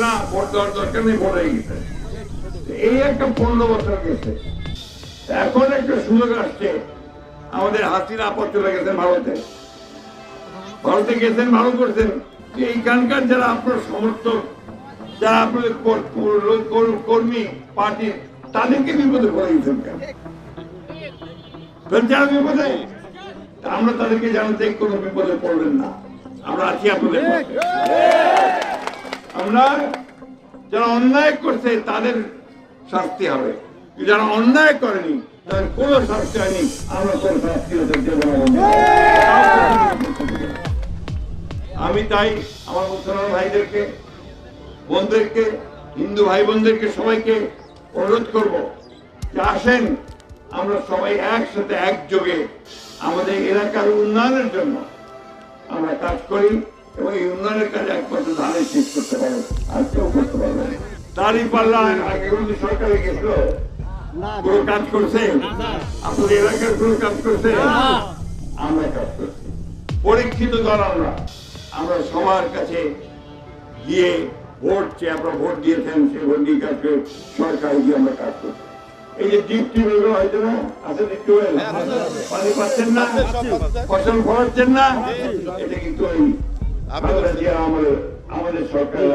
না ভোট দেওয়ার দরকার নেই, ভোট হয়ে গেছে। এই একটা 15 বছর গেছে, এখন একটা সুযোগ আসছে। আমাদের হাসিনা আপদ চলে গেছেন ভারতে গেছেন, ভালো করছেন। এইখানকার যারা আপনার সমর্থক, যারা আপনাদের কর্মী পার্টি, তাদেরকে বিপদে পড়ে গেছেন কেন? যারা বিপদে, আমরা তাদেরকে জানাতে কোনো বিপদে পড়বেন না, আমরা আছি আপনাদের পাশে। আমরা যারা অন্যায় করছে তাদের শাস্তি হবে, যারা অন্যায় করেনি তাদের কোনো শাস্তি হয়নি, আমরা কোনো শাস্তি হতে দেব না। আমি তাই আমার মুসলমান ভাইদেরকে, বোনদেরকে, হিন্দু ভাই বোনদেরকে সবাইকে অনুরোধ করব যে আসেন আমরা সবাই একসাথে একযোগে আমাদের এলাকার উন্নয়নের জন্য আমরা কাজ করি, এবং এই উন্নয়নের কাজ একমাত্র ধারে শেষ করতে পারবো, আর কেউ করতে পারবে না। তারই পাল্লা আগে কিন্তু সরকারে গেছিল, পুরো কাজ করছে, আপনাদের এলাকার পুরো কাজ করছে, আমরা কাজ করছি। পরীক্ষিত দল আমরা সবার কাছে গিয়ে ভোট চেয়ে, আপনারা ভোট দিয়েছেন, সেই ভোট দিয়ে কাজ করে সরকারে গিয়ে আমরা কাজ করছি। এই যে ডিপ টিউবওয়েল হয়তো না আছে, ডিপ টিউবওয়েল পানি পাচ্ছেন না, ফসল ফলাচ্ছেন না, এটা কিন্তু ওই আমাদের সরকারের